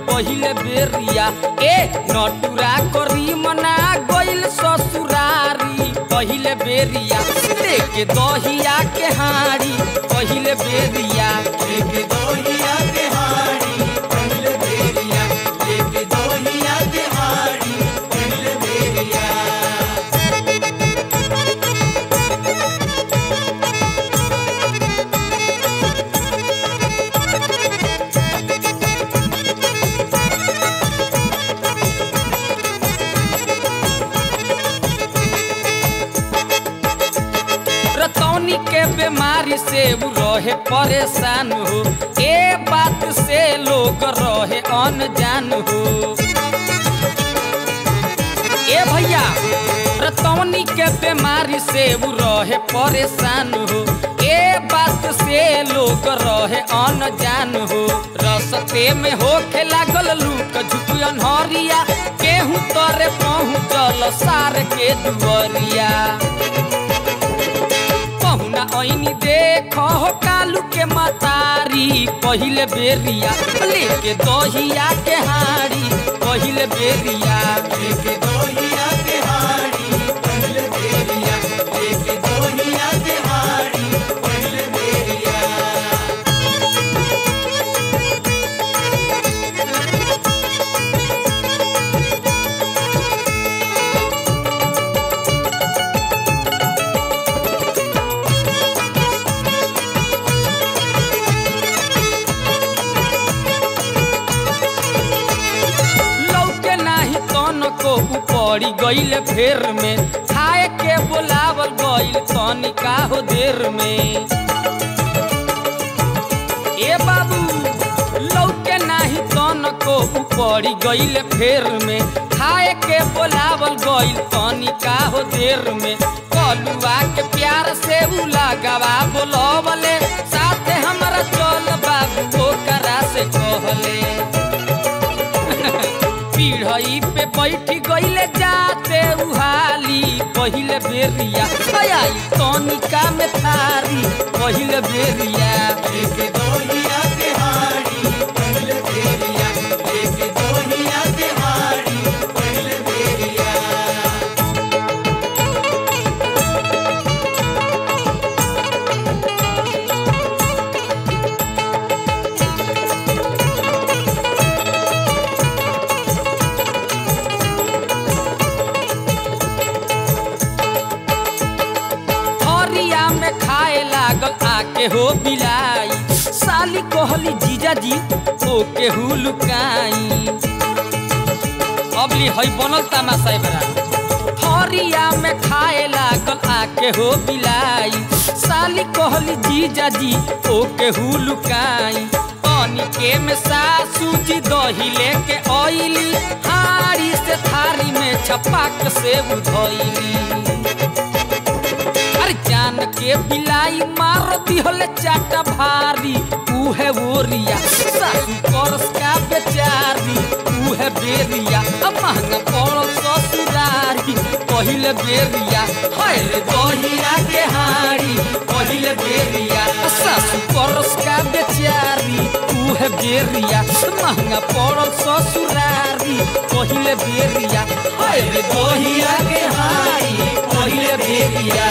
पहिले बेरिया ए नटुरा करी मना गइल ससुरारी पहिले बेरिया लेके दहिया के हाड़ी पहिले बेरिया लेके दहिया के हाड़ी पहिले बेरिया लेके दहिया के हाड़ी पहिले बेरिया। रतौनी के बीमारी से वो रहे परेशान हो, ए बात से लोग रहे अनजान हो। ए भैया रतौनी के बीमारी से वो रहे परेशान हो, ए बात से लोग रहे अनजान हो। रस्ते में होखे लागल लूक झुक अनहरिया, केहू तरे पहुँचल सार के दुआरिया। पहुना ऐनी देखो कालू के मतारी पहिले बेरिया लेके दहिया के हाड़ी पहिले बेरिया लेके दहिया के हाड़ी पहिले बेरिया लेके दहिया के हाड़ी पहिले बेरिया। पड़ी गईल फेर में खाए के बोलावल गईल तनिका हो देर में। ए बाबू लौके नाही तनको पड़ी गईल फेर में खाए के बोलावल गईल तनिका हो देर में। कलुआ के प्यार से उला गवा बोलवले साथे हमरा चल बाबू ओकरा से कहले। पीढ़ई पे बैठ गईले जाते उहाली पहिले बेरिया आई तनिका में थारी पहिले बेरिया लेके दहिया के हाड़ी पहिले बेरिया लेके दहिया के हाड़ी पहिले बेरिया। खाए लागल आके हो बिलाई साली कहली जीजा जी ओके हु लुकाई। अबली हई बनल तमाशा बरा थरिया में खाए लागल आके हो बिलाई साली कहली जीजा जी ओके हु लुकाई। तनिके में सासू जी दही लेके आइली हारी से थारी में छपाक से उधइली। जान के बिलाई मार दिहले चाटा भारी उहे ओरिया सासू करस का बेचारी उहे बेरिया महंगा पड़ल ससुरारी पहिले बेरिया हाय रे दहिया के हाड़ी पहिले बेरिया सासू करस का बेचारी उहे बेरिया महंगा पड़ल ससुरारी पहिले बेरिया हाय रे दहिया के हाड़ी पहिले बेरिया।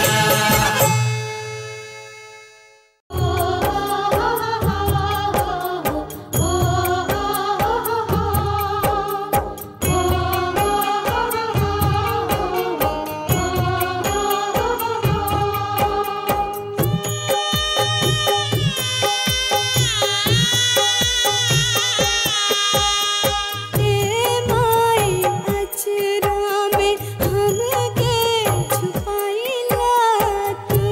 अचरा में हमके छुपाइला तू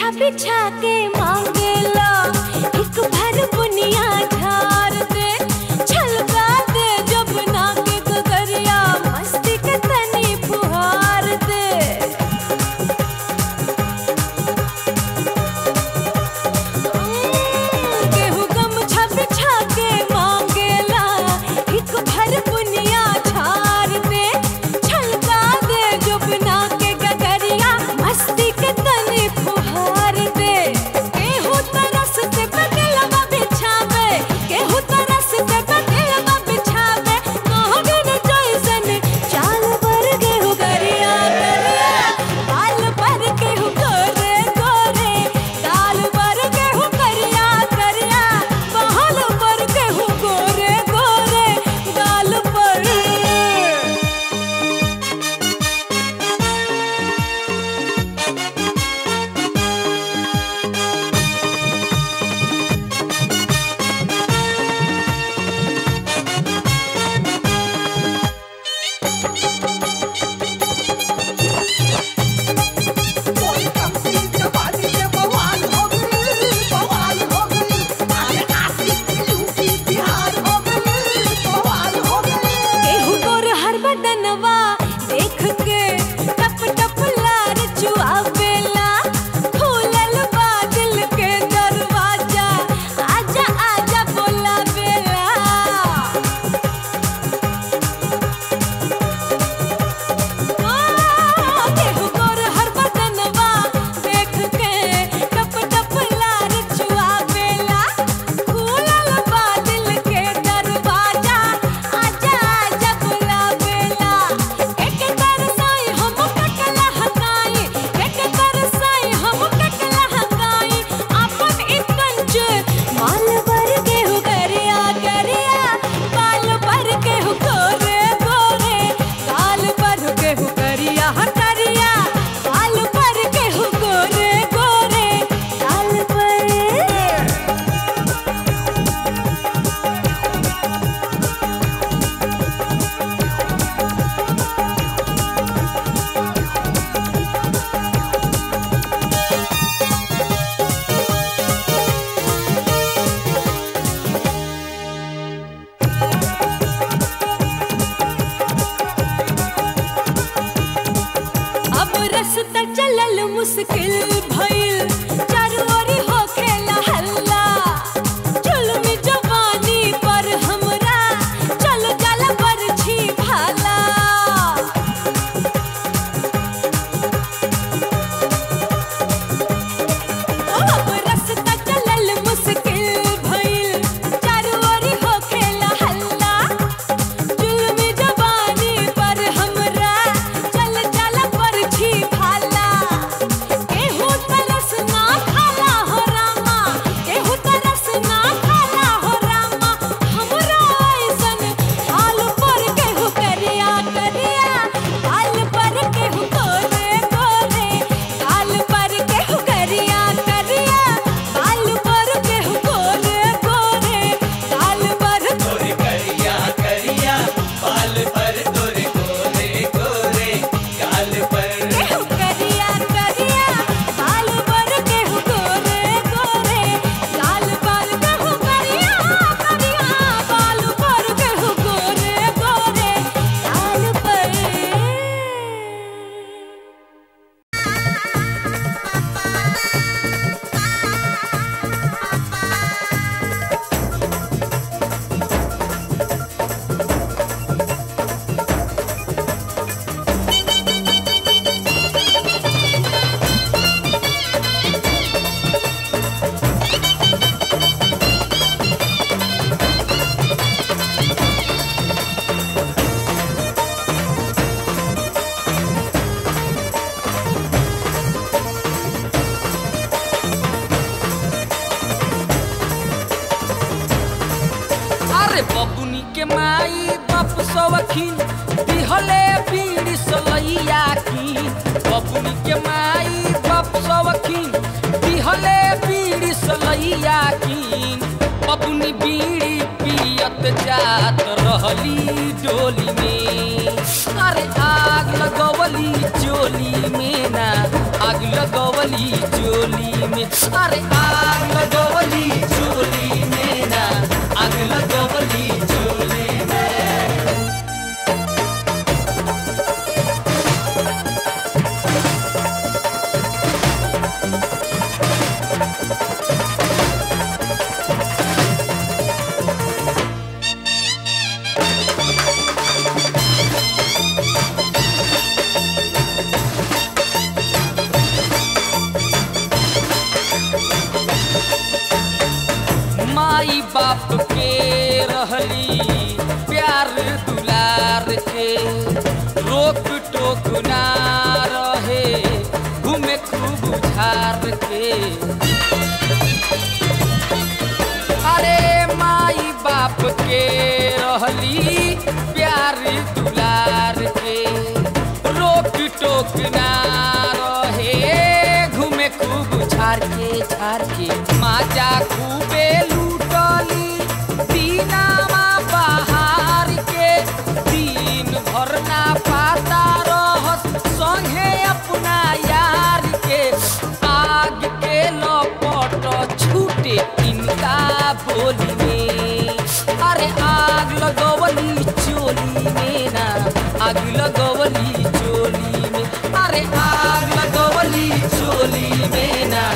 बिछा बिछा के मांगेला एक भर बुनिया झार दे छलका दे जब ना के गगरिया मस्ती के तनी फुहार दे केहू गमछा बिछा के मांगेला एक भर बुनिया झार दे छलका दे जब ना के गगरिया मस्ती के तनी फुहार दे केहू तरस से बदलवा बिछावे केहू तरस से बदलवा बिछावे मोहगन जैसन चाल पर केहू गरिया गरिया बाल पर केहू गोरे गोरे गाल पर केहू करिया करिया बाल पर केहू गोरे गोरे गाल पर केहू गोर हर बदनवा देख के टप टप लार चुआवेला खुलल बा दिल के दरवाजा आजा आजा बोलावेला केहू गोर हर बदनवा देख के टप टप लार चुआवेला खुलल बा दिल के दरवाजा आजा आजा बोलावेला एक तरसाई हम कटला हकाई एक तरसाई हम कटला हकाई अपन इतंज माल पर केहू गरिया गरिया बाल पर केहू गोरे गोरे गाल पर केहू करिया करिया बाल पर केहू गोरे गोरे गाल पर अब रास्ता चलल मुश्किल भइल चारों ओरी होखेला हल्ला जुल्मी जवानी पर हमरा चल जाला बरछी भाला अब रास्ता चलल मुश्किल भइल चारों ओरी होखेला हल्ला जुल्मी जवानी पर हमरा चल जाला बरछी भाला केहू तरस ना खाला हो रामा केहू तरस ना खाला हो रामा हमरा ऐसन हाल पर केहू करिया करिया हाल पर केहू गोरे गोरे गाल पर केहू करिया करिया हाल पर केहू गोरे गोरे गाल पर तोरे करिया करिया बाल पर तोरे गोरे गोरे गाल पर केहू करिया करिया बाल पर केहू गोरे गोरे गाल पर केहू करिया करिया बाल पर केहू गोरे गोरे गाल पर अरे बबुनी के माई बाप सवखीन दिहले बीड़ी सलैया की बबुनी के माई बाप सवखीन दिहले बीड़ी सलैया की बबुनी बीड़ी पियत जात रहली डोली में अरे आग लगवली चोली में ना आग लगवली चोली में, अरे आग लगवली चोली में ना, आग लगवली चोली में। माई बाप के रहली प्यार दुलार के, रोक टोक ना रहे घूमे खूब झार के। अरे माई बाप के रहली प्यार दुलार के, रोक टोक ना रहे घूमे खूब झार के झार के। माजा खूबे लूटली दीनामा बहार के, दिन भर ना पाता रहस संगे अपना यार के। आग के लपट छूटे इनका बोली में, अरे आग लगवली चोली में ना, आग लगवली चोली में, अरे आग लगवली चोली में ना,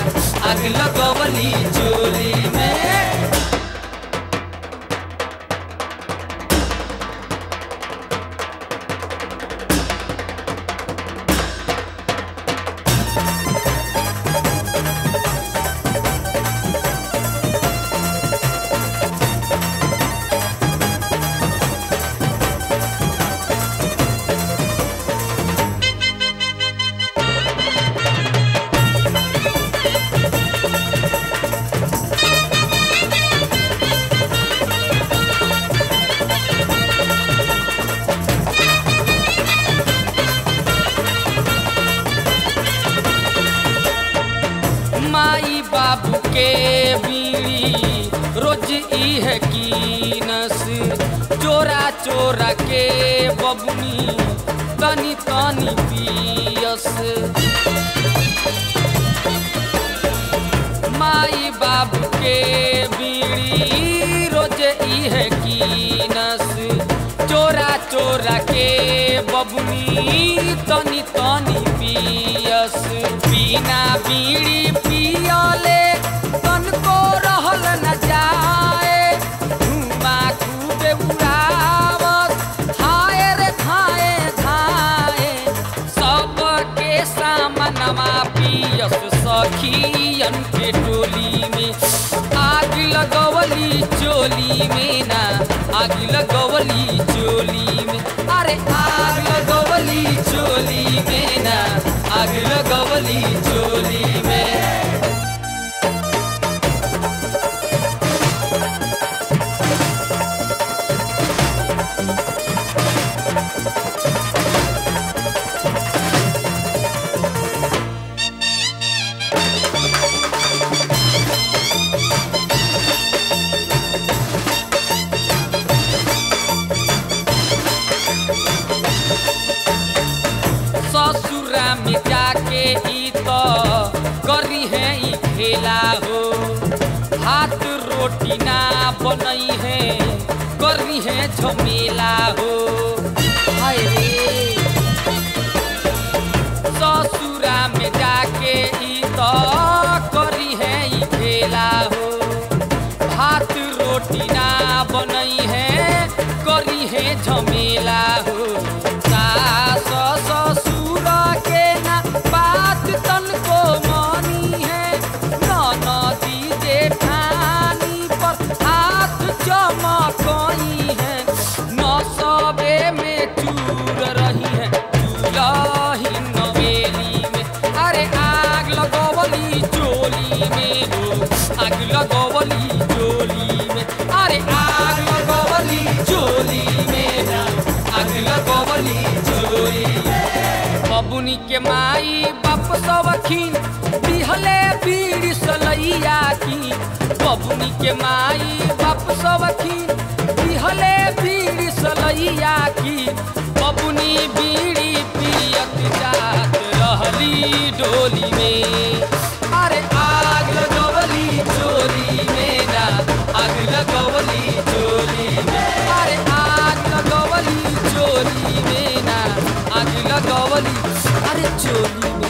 आग लगवली चोली में। माई बाबू के बीड़ी रोज ई है कीनस, चोरा चोरा के बबुनी तनी तनी पियस। माई बाबू के बीड़ी रोज ई है कीनस, चोरा चोरा के बबुनी तनी तनी पियस। बिना बीड़ी पियले तनको रहल न जाए, धुआं खूबे उड़ावत हाय रे धाए धाए। सबके सामनवा पियस सखियन के टोली में, आग लगवली चोली में ना, आग लगवली चोली में, अरे आग लगवली चोली में ना, आग लगवली चोली में। ससुरा में जाके ई तो करी है ई खेला हो, हाथ रोटी ना बनई है करी है झमेला हो। हाय रे ससुरा में जाके ई तो करी है ई खेला हो, हाथ रोटी ना बनई है करी है झमेला हो। सास ससुर के ना बात तनको मानी है, ननदी जेठानी पर हाथ चमकई है। नसबे में चूर रही है चूल्ही नवेली में, अरे आग लगवली चोली में हो, आग लगवली चोली में, अरे आग लगवली चोली में ना, आग लगवली चोली में। बबुनी के माई बाप सवखीन दिहले बीड़ी सलैया की, बबुनी के माई बाप सवखीन दिहले बीड़ी सलैया की। बबुनी बीड़ी पियत जात रहली डोली में। अरे आग लगवली चोली में ना, आग लगवली चोली में। अरे आग लगवली चोली में ना, आग लगवली अरे चोली में।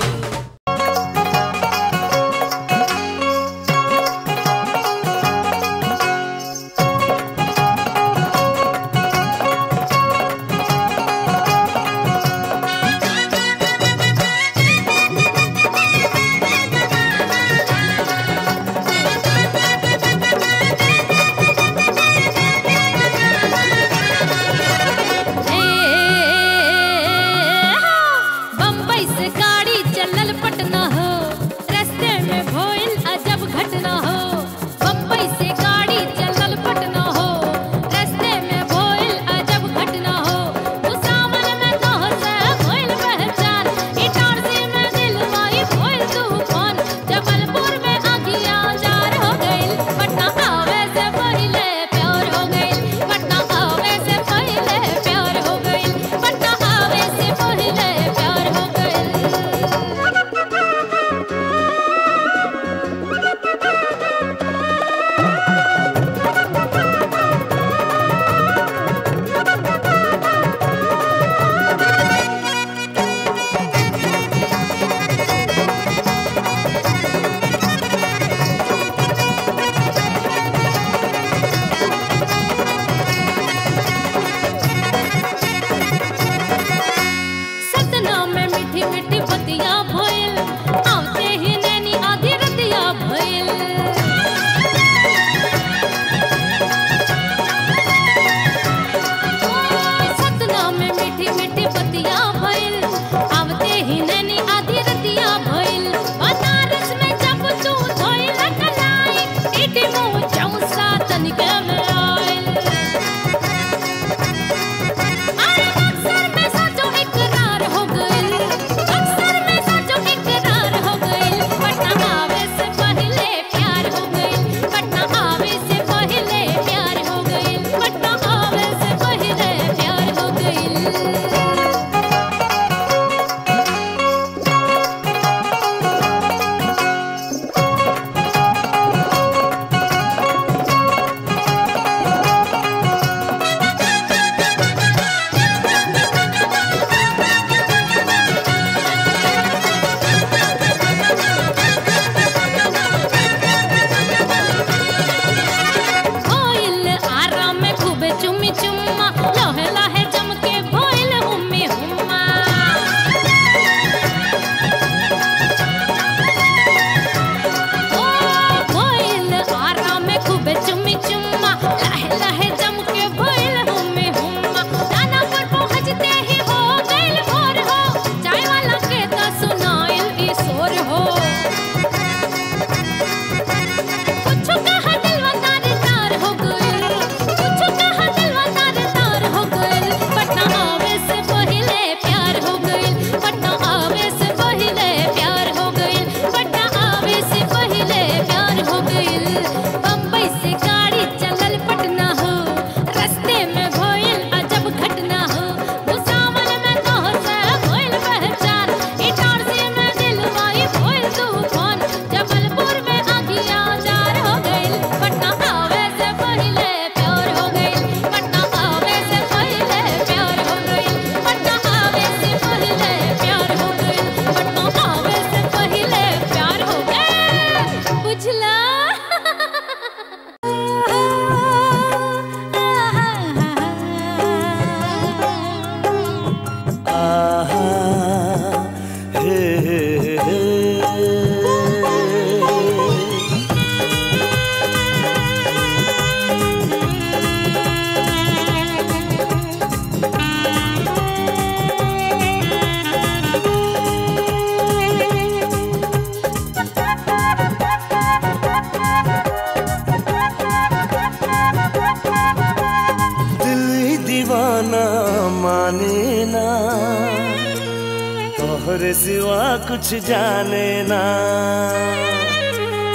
तोहरे सिवा कुछ जाने ना,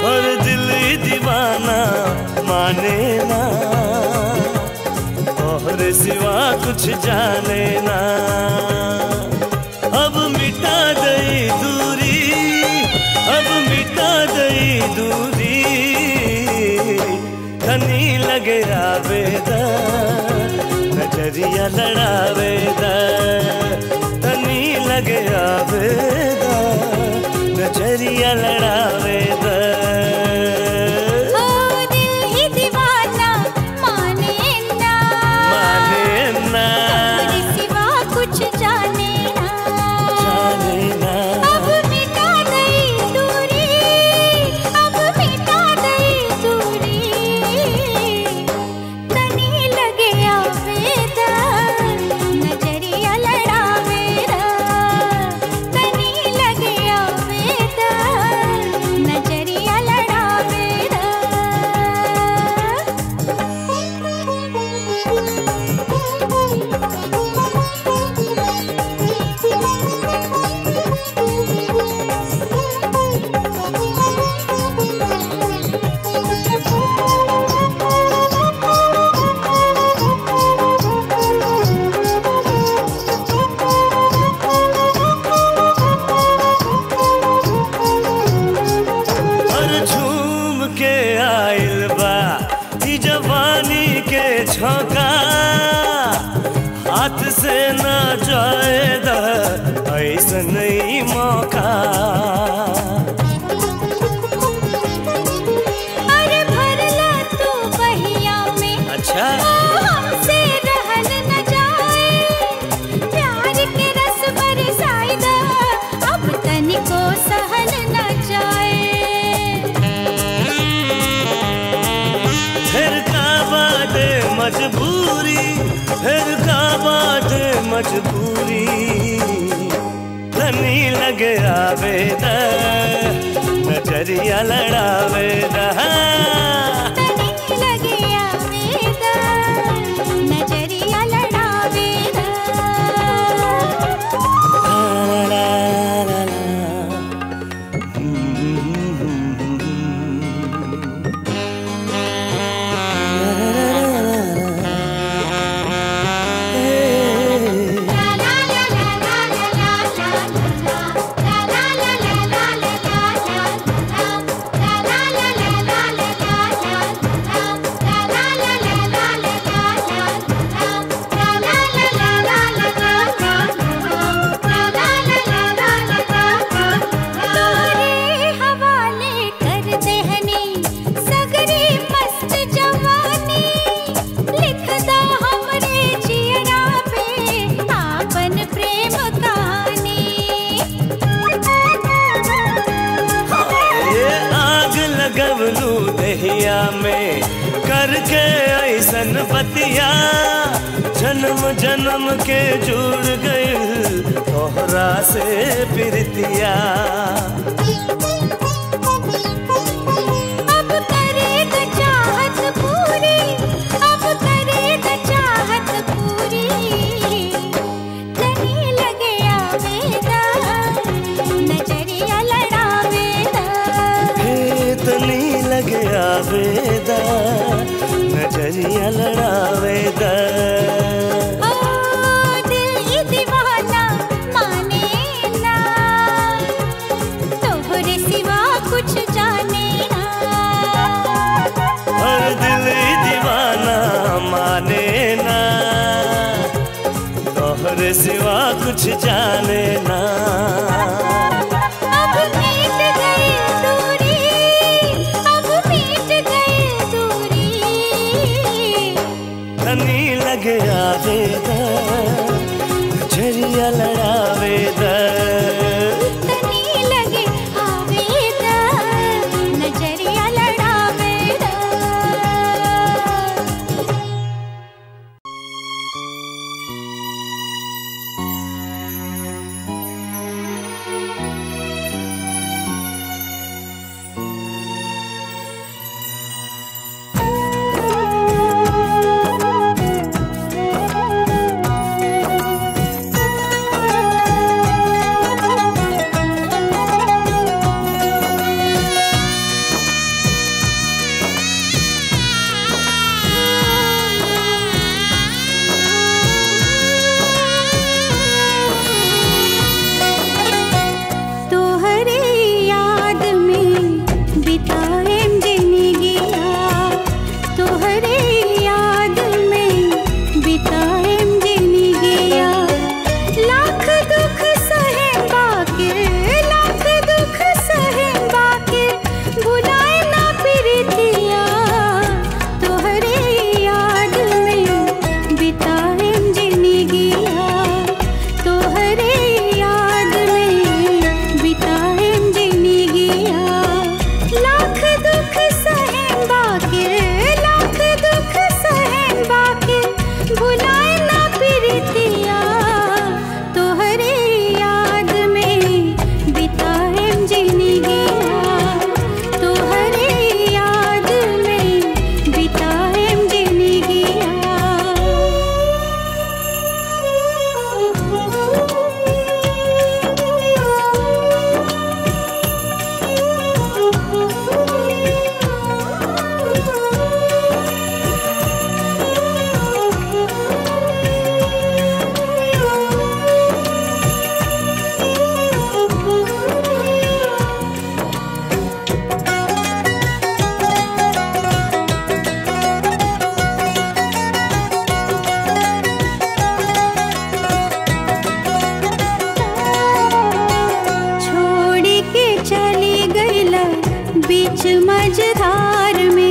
और दिल दीवाना माने ना, तोहरे सिवा कुछ जाने ना। अब मिटा दई दूरी नजरिया लड़ावेदा तनी लगे आवेदा नजरिया लड़ावेदा ओ दिल ही दीवाना माने ना तेरे सिवा कुछ जाने ना अब मिटा गई दूरी अब मिटा गई दूरी तनी लगे आवेदा नजरिया लड़ावेदा तनी लगे आवेदा नजरिया लड़ावेदा और झूम के आइल बा ई जवानी के झोंका हाथ से न जाएदा ऐसन ही मौका अरे भरला तू बहिया में अच्छा हमसे रहल न जाए प्यार के रस बरसाइदा अब तनिको सहल न जाए फिर का बात मजबूरी फिर का बात मजबूरी तनी लगे आवेदा नजरिया लड़ावेदा तनी लगे आवेदा नजरिया लड़ावेदा तोरे हवाले कर देहनी सगरी मस्त जवानी लिखदा हमरे जियरा पे आपन प्रेम कहानी ये आग लगवलू दहिया में करके ऐसन बतिया जन्म जन्म के जुड़ गइल तोहरा से प्रीतिया अब करेगा चाहत पूरी अब करेगा चाहत पूरी तनी लगे आवेदा नजरिया लड़ावेदा हे तनी लगे आवेदा नजरिया लड़ावेदा ओ दिल ही दीवाना माने ना तोहरे सिवा कुछ जाने ना हर दिल दीवाना माने ना तोहरे सिवा कुछ जाने ना अब मिट गई दूरी अब मिट गई दूरी तनी लगे आवेदा नजरिया लड़ावेदा तनी लगे आवेदा नजरिया लड़ावेदा बीच मझधार में